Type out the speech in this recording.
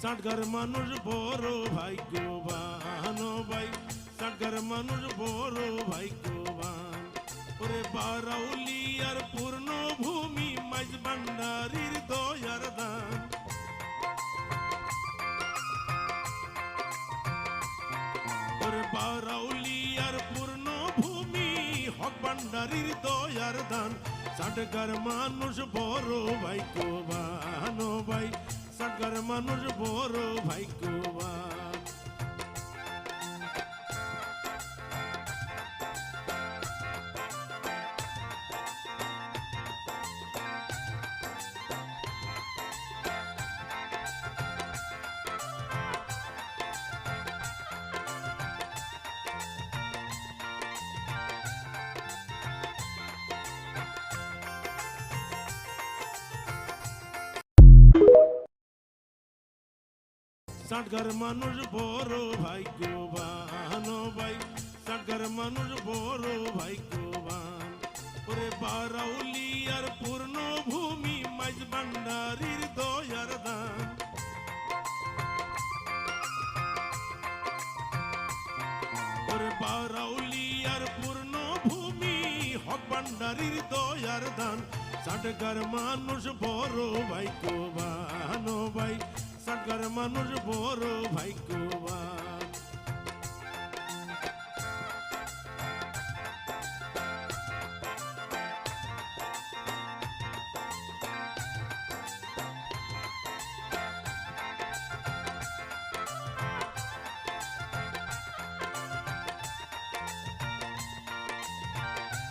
ষাটগার মানুষ বড় ভাগ্যবান ও ভাই, ষাটগার মানুষ বড় ভাগ্যবান। ওরে বারাউলিয়ার পূর্ণ ভূমি মাইজ ভান্ডারীর দয়ার দান। ওরে বারাউলিয়ার পূর্ণ ভূমি হক ভান্ডারীর দয়ার দান। ষাটগার মানুষ বড় ভাগ্যবান ও ভাই, ষাটগার মানুষ বড় ভাগ্যবান। ষাটগার মানুষ বড় ভাগ্যবান ও ভাই, ষাটগার মানুষ বড় ভাগ্যবান। ওরে বারাউলিয়ার পূর্ণ ভূমি মাইজ ভান্ডারীর দয়ার দান। ওরে বারাউলিয়ার পূর্ণ ভূমি হক ভান্ডারীর দয়ার দান। ষাটগার মানুষ বড় ভাগ্যবান ও ভাই, ষাটগার মানুষ বড় ভাগ্যবান।